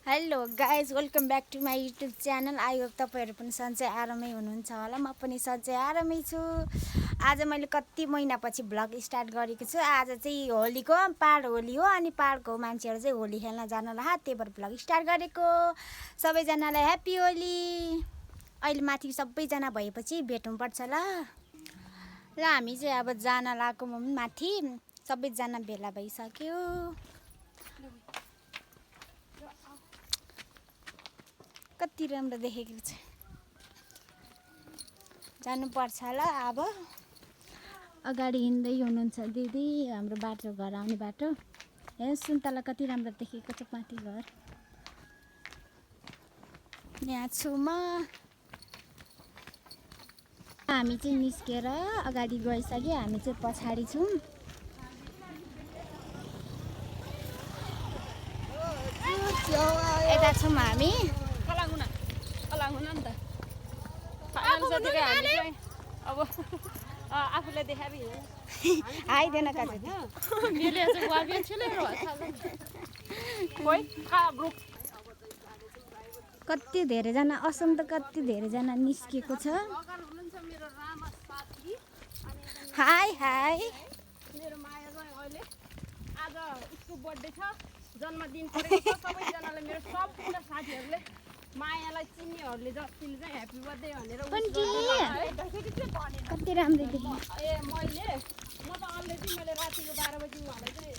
Hello guys welcome back to my YouTube channel. I hope तपाईँहरू पनि सन्चै आरामै हुनुहुन्छ होला। म पनि सन्चै आरामै छु। आज मैले कति महिनापछि भ्लग स्टार्ट गरेको छु। आज चाहिँ होलीको पाहाड होली हो अनि पाहाडको मान्छेहरू चाहिँ होली खेल्न जान ला, त्यही भएर भ्लग स्टार्ट गरेको। सबैजनालाई ह्याप्पी होली। अहिले माथि सबैजना भएपछि भेट्नुपर्छ ल। हामी चाहिँ अब जान लागेको माथि सबैजना भेला भइसक्यो। कति राम्रो देखेको छ। जानुपर्छ ल। अब अगाडि हिँड्दै हुनुहुन्छ दिदी, हाम्रो बाटो घर आउने बाटो। हेर्नु सुन्तला कति राम्रो देखेको छ माथि घर। यहाँ छु म। हामी चाहिँ निस्केर अगाडि गइसक्यो, हामी चाहिँ पछाडि छौँ। यता छौँ हामी। अब आफूलाई देखाबी आइदेन कति धेरैजना असम त कति धेरैजना निस्किएको छ। High high. मेरो माया चाहिँ अहिले आज उसको बर्थडे छ, जन्मदिन परेको छ। सबैजनाले मेरो सम्पूर्ण साथीहरूले मायालाई चिन्नेहरूले जतिले चाहिँ ह्याप्पी बर्थडे भनेर कति राम्रो देख्यो। ए मैले म त अलरेडी मैले रातिको 12 बजी उहाँलाई चाहिँ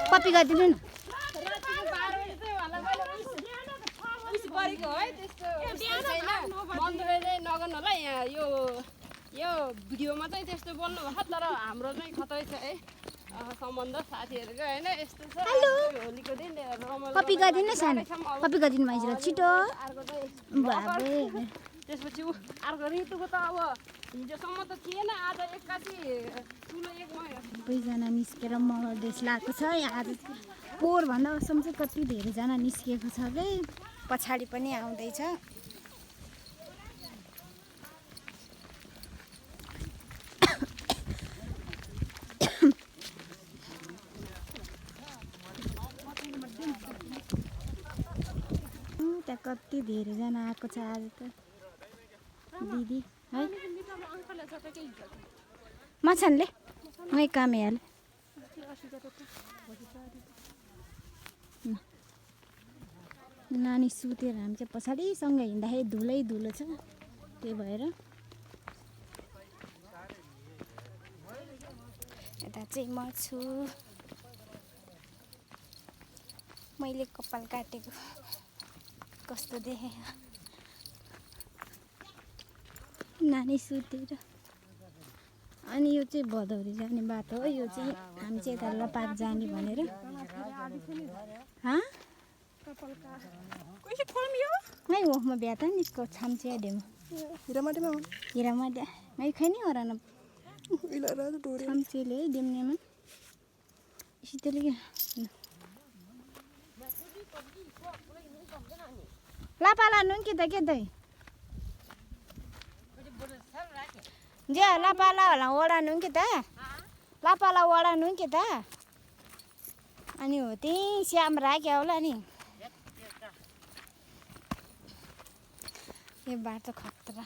कपी गरिदिनु न। रातिको 12 बजी चाहिँ उहाँलाई मैले उस गरेको है। त्यस्तो छैन मन्दिरले नगर्नु होला। यहाँ यो भिडियोमा चाहिँ त्यस्तो बोल्नु भएको, तर हाम्रो चाहिँ खतै छ है सम्बन्ध साथीहरूको होइन। यस्तो छ होलीको दिन कपी गरिदिनु सानो, कपी गरिदिनु माइजलाई छिटो। अर्को चाहिँ त्यसपछि अर्को ऋतुको त अब हिजोसम्म त थिएन, आज एक्कासी ठुलो एक महिना सबैजना निस्केर मर्देस लगाएको छ। यहाँ आज पोहोरभन्दा असम चाहिँ कति धेरैजना निस्किएको छ कि पछाडि पनि आउँदैछ। त्यहाँ कति धेरैजना आएको छ आज त दिदी है। मछानले मै काम हाल नानी सुतेर हामी चाहिँ पछाडिसँगै हिँड्दाखेरि धुलै धुलो छ, त्यही भएर यता चाहिँ म छु। मैले कपाल काटेको कस्तो देखेँ। नानी सुतेर। अनि यो चाहिँ भदौरी जाने बाटो हो। यो चाहिँ हामी चाहिँ यता लपाक जाने भनेर। नै हो म बिहा त निस्को छाम्चे डेम हिरामाटे मैं खैनी हराना छाम्चेले डेम्नेमा इसीतले लापाला नुन कि त के दई जे लापाला होला वडा नुन कि त लापाला वडा नुन कि त अनि हो त्यही श्याम राख्यो होला नि। यो बाटो खतरा।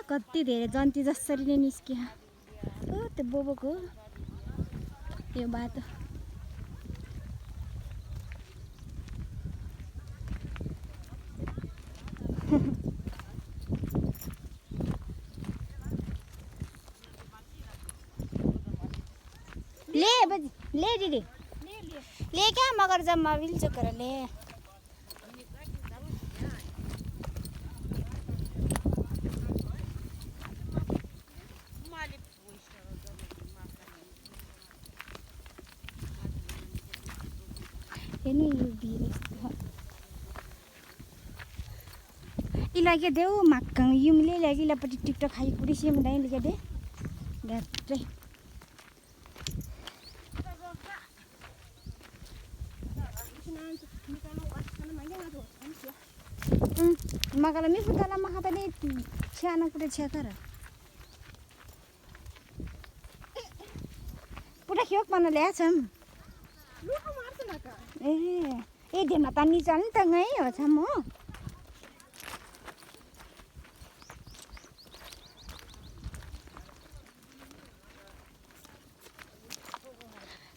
कति धेरै जन्ती जसरी नै निस्क्यो। त्यो बोबोको यो बाटो। ले बजी ले दिदी ले क्या मगर जम्मा विल चक्कर ले ini biris ilagi deu makang yumle lagi lapati tiktok hai puri sim dai liga de gatre magala mi futala mahata ni chana pura chakara pura hiok mana ल्याछम ए ढेमा त निचल नि त गई हो छ म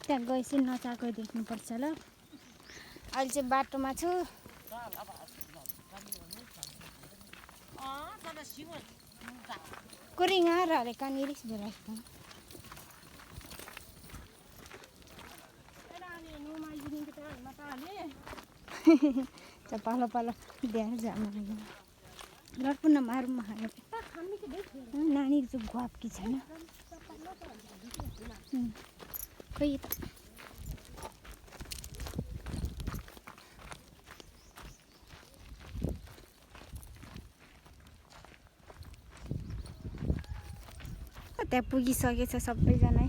त्यहाँ गएपछि नचाएको देख्नुपर्छ ल अहिले चाहिँ बाटोमा छु कुरिङा र कहाँनिर बेलायतमा पालो पालो बिहा जानु लड्पुन मारौँ नानी चाहिँ गुवापकी छैन खोइ त त्यहाँ पुगिसकेछ सबैजना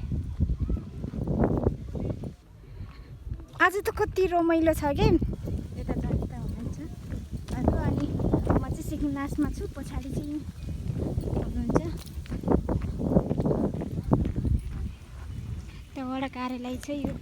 आज त कति रमाइलो छ के यता जाने त हुनुहुन्छ अनि म चाहिँ सिक्किममा छु पछाडि चाहिँ हुनुहुन्छ त्यो वडा कार्यालय छ यो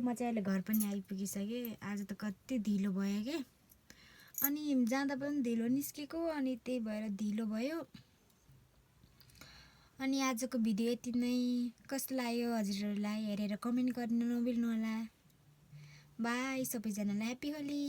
म चाहिँ अहिले घर पनि आइपुगिसकेँ। आज त कति ढिलो भयो के, अनि जाँदा पनि ढिलो निस्केको, अनि त्यही भएर ढिलो भयो। अनि आजको भिडियो यति नै। कस्तो लाग्यो हजुरहरूलाई हेरेर कमेन्ट गर्न नबिर्नु होला। बाई, सबैजनालाई ह्याप्पी होली।